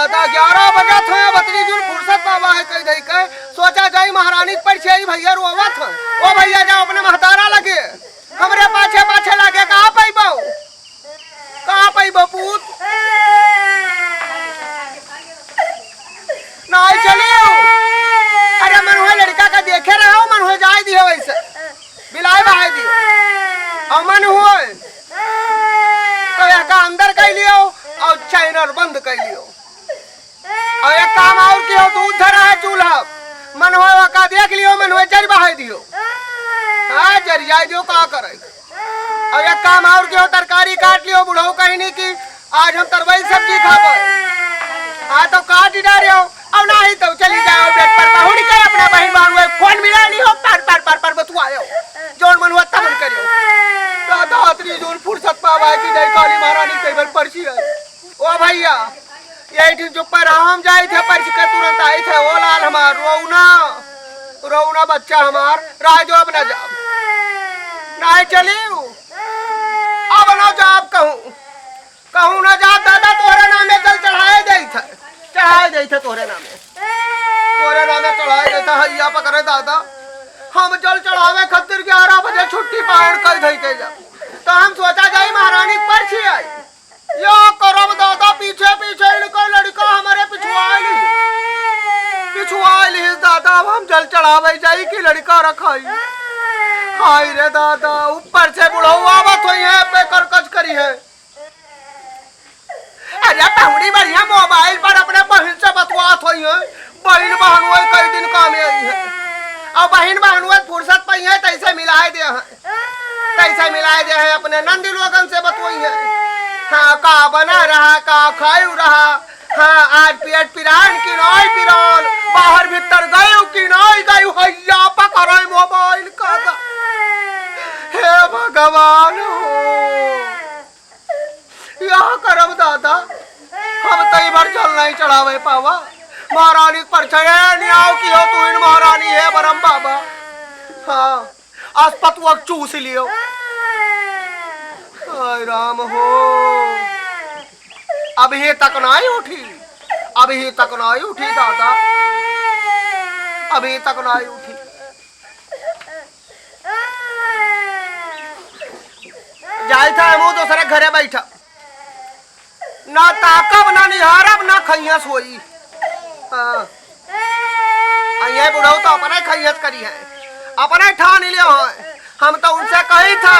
दादा 11 बजे थे बतरी जुन फुर्सत पावा है कई दई के सोचा जाई महारानी पर छई भैया रोवत है ओ भैया जाओ अपने महतारा लगे हमरे पाछे पाछे लगे कहां पैबो पूत नहीं चलियो अरे मन हो लड़का का देखे रहो मन हो जाए दियो वैसे बिलाए बहाई दियो अमन हो तो एक अंदर कर लियो और चाइनर बंद कर लियो और एक काम और कियो दूध धरा है चूल्हा मन हो का देख लियो मन हो जर बहाई दियो हां जरिया जो का करे और एक काम और कियो तरकारी काट लियो बुढ़ऊ कहीं नहीं कि आज हम तरवई सब्जी खाबो हां तो काट ही डालियो अब नहीं तो चली जाओ बेड पर पहुंच के अपना बहन बानुए फोन मिला ली हो पर बतु आयो जोन मन हुआ तमन करियो दादा अतरी जोन फुर्सत पावा कि नहीं काली महारानी कई बार परसी है ओ भैया यही दिन जो पर हम जाई थे परसी के तुरंत आई थे ओ लाल हमार रोउना बच्चा हमार राजो अब ना जाओ नहीं चलियो अब ना जाओ कहूं ना जाओ दादा तोरे नामे चल चढ़ाए दे थे तोरे नामे चढ़ाए देता हैया पकड़े दादा हम जल चढ़ावे खातिर 11 बजे छुट्टी पाउन कर दई के जा तो हम सोचा जाई महारानी परछी आई यो करब दादा पीछे इनको लड़का हमारे पिछुआली दादा हम जल चढ़ावे जाई कि लड़का रखाई हाय रे दादा ऊपर से बुढ़ऊ आवत होई है पे करकच करी है अरे पहुड़ी बढ़िया मोबाइल पर अपने बहन से बतवात होई है बहन बहनुए कई दिन काम आई है और बहन बहनुए फुर्सत पाई है तैसे मिलाए दे है अपने नंदी लोगन से बतवाई है हाँ का बना रहा का खायू रहा हाँ आज पेट पिरान की नई पिरान बाहर भीतर गयो कि नहीं गयो हैया पकड़े मोबाइल का हे भगवान यह करब दादा हम तई भर चल नहीं चढ़ावे पावा महारानी पर न्याव की हो तू इन महारानी है बरम बाबा हाँ अस्पतुआ चूस लियो हाय राम हो अभी तक नहीं उठी दादा अभी तक नहीं उठी जाए था मुँह दूसरे घरे बैठा ना ताकब ना निहारब ना खैयस होई हाँ बुढ़ऊ तो अपने खैयत करी है अपने ठान लियो है हम तो उनसे कही था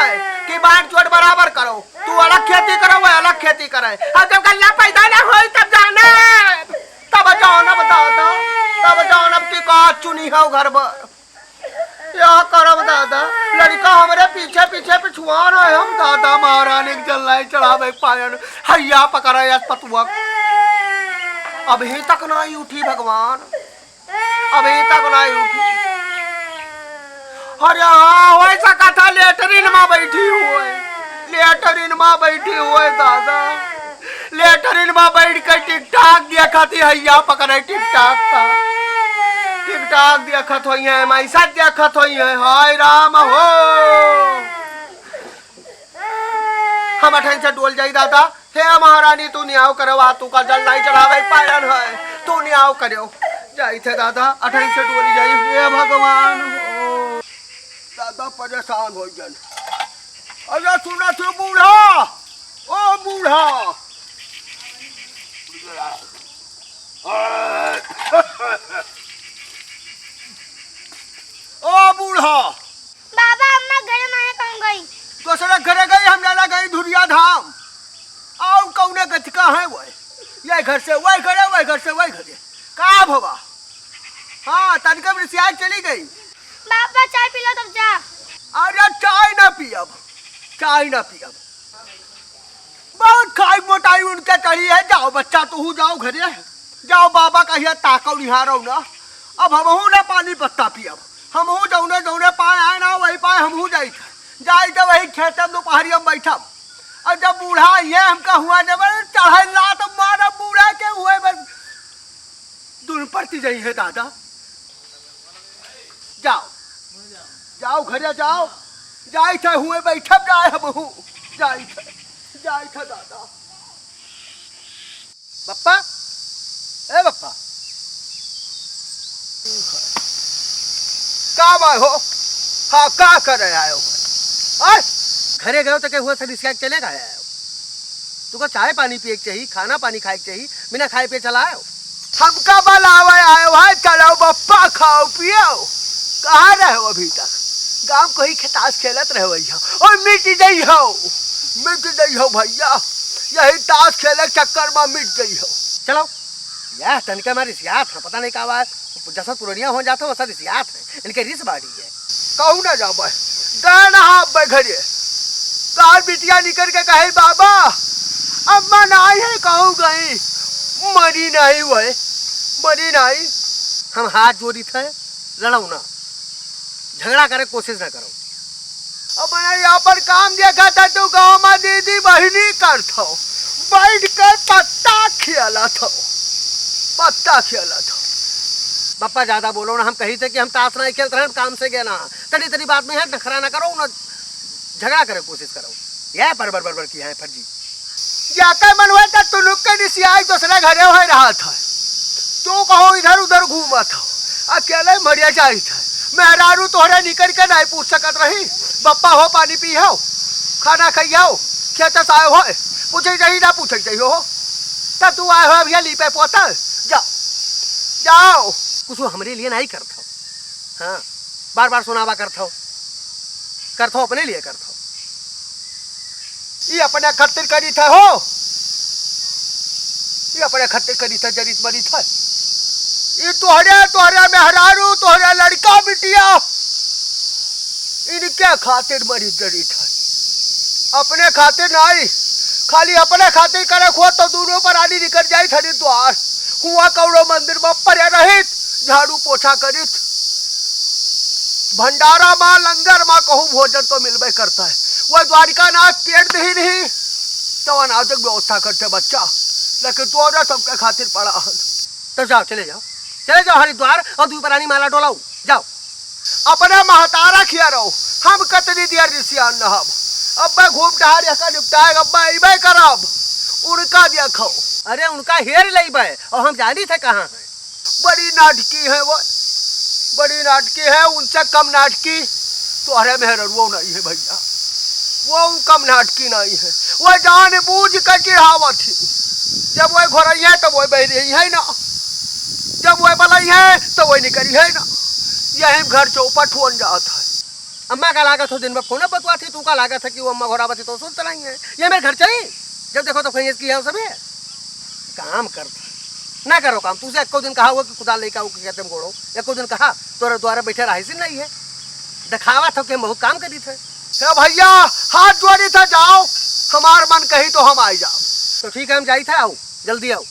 कि बांट चोट बराबर करो तू अलग खेती करो वो अलग खेती करे अब जब गल्ला पैदा ना होई तब जाने तब जानब दादा तब जानब की का चुनी है घर पर यह करब दादा लड़का हमारे पीछे पिछुआन है हम दादा महारानी के जल चढ़ावे पायन हैया पकड़े अस्पतुआ अभी तक नहीं उठी भगवान अभी तक नहीं उठी अरे हाँ वैसा कथा लेटरिन में बैठी हुए दादा लेटरिन में बैठ कर टिकटाक देखा थी हैया पकड़े टिकटाक देखत होई है मैसा देखत होई है हाय राम हो हम अठन से डोल जाई दादा हे महारानी तू न्याव करवा तू का जल नहीं चढ़ावे पायन है तू न्याव करो जाई थे दादा अठन से डोली जाई हे भगवान हो दादा परेशान हो जन अरे सुना तू बूढ़ा ओ बूढ़ा ओ बूढ़ा बाबा अम्मा घर में कौन गई दूसरे घरे गई हम लाला गई धुरिया धाम आओ कौने गतिका है वो ये घर से वही घरे का भवा हाँ तनका में सियाज चली गई बाबा चाय पी लो तब जा अरे चाय ना पियब बहुत खाई मोटाई उनके करी है जाओ बच्चा तू जाओ घरे जाओ बाबा कहिए ताकौ निहारो ना अब हमहू ना पानी पत्ता पियब हमहू जौने पाए आए ना वही पाए हमहू जाई तो वही खेत में दोपहरी हम बैठब और जब बूढ़ा ये हमका हुआ जब चढ़ल ना तो मारा बूढ़ा के हुए बस दूर पड़ती जाई है दादा जाओ घरे जाओ जाई थे हुए बैठब जाए हमहू जाई थे दादा बप्पा ए बप्पा का बाय हो? हाँ का करे आयो और घरे गयो तो क्या हुआ सर इसका चलेगा आयो तुको चाय पानी पिए चाहिए खाना पानी खाए चाहिए बिना खाए पिए चला आयो हमका बलावे आयो है चलो बप्पा खाओ पियो कहाँ रहे हो अभी तक गांव को ही ताश खेलत रहे भैया और मिट गई हो भैया यही ताश खेले चक्कर में मिट गई हो चलो यह तनिका मारी सियात है पता नहीं का बात जैसा पुरानिया हो जाता वैसा सियात है इनके रिस बाड़ी है कहूँ ना जाओ भाई गाना हाँ घरे कार बिटिया निकल के कहे बाबा अम्मा नहीं है कहूँ गई मरी नहीं वह मरी नहीं हम हाथ जोड़ी थे लड़ो ना झगड़ा करे कोशिश ना करो अब मैंने यहाँ पर काम देखा था तो गाँव में दीदी बहनी करता बैठ कर पत्ता खेला था पापा ज्यादा बोलो ना हम कही थे कि हम ताश नहीं खेलते हैं काम से गए ना तनी तनी बात में है नखरा ना करो ना झगड़ा करे कोशिश करो यह बरबर की है फर्जी जाकर मन हुआ था तू लोग के निसियाई दूसरे घरे हो रहा था तू कहो इधर उधर घूमा था अकेले मरिया जाई था मेहरारू तोहरे निकल के नहीं पूछ सकत रही बप्पा हो पानी पी हो खाना खाई हो खेत से आए हो पूछे जाही ना पूछे जाही हो तब तू आए हो भैया लीपे पोता जाओ कुछ हमारे लिए नहीं करता हाँ बार बार सुनावा करता अपने लिए करता ये अपने खत्तिर करी था हो ये अपने खत्तिर करी था जरित मरी था ये तोहरे मेहरारू तोहरे लड़का बिटिया इनके खातिर मरी जरी था अपने खातिर नहीं खाली अपने खातिर करे खो तो दूरों पर आनी निकल जाई थरी द्वार हुआ कौड़ो मंदिर में परे रहित झाड़ू पोछा करित भंडारा माँ लंगर माँ कहूँ भोजन तो मिलबे करता है वह द्वारिका नाथ पेट दही नहीं तो अनाजक व्यवस्था करते बच्चा लेकिन तो सबके खातिर पड़ा तो जाओ चले जाओ हरिद्वार और दूपरानी माला डोलाओ जाओ अपने महतारा खिया रहो हम कतनी दिया ऋषियान नहब अब मैं घूम टहर यका निपटाएगा अब मैं इबे करब उनका दिया खाओ अरे उनका हेर ले बे और हम जानी थे कहाँ है बड़ी नाटकी है वो बड़ी नाटकी है उनसे कम नाटकी तो अरे मेहर वो नहीं है भैया वो कम नाटकी नहीं है वो जान बूझ कर गिरावत थी जब वो घोरई है तो वो बह रही है ना जब वो बलई है तो वो निकली है ना यही घर चौपट हो जाता है अम्मा का लागत हो दिन में फोन बतवा थी तू का लागत है कि वो अम्मा घोरावती तो सुन चलाई है ये मेरे घर चली जब देखो तो फैस किया सब काम करता ना करो काम तुझे एक दिन कहा हुआ कि खुदा लेकर आओ कहते हम घोड़ो एक दिन कहा तोरे द्वारा बैठे रहा ही नहीं है दिखावा था कि हम बहुत काम करी थे भैया हाथ जोड़ी था जाओ हमार मन कही तो हम आई जाओ तो ठीक है हम जाई था आओ जल्दी आओ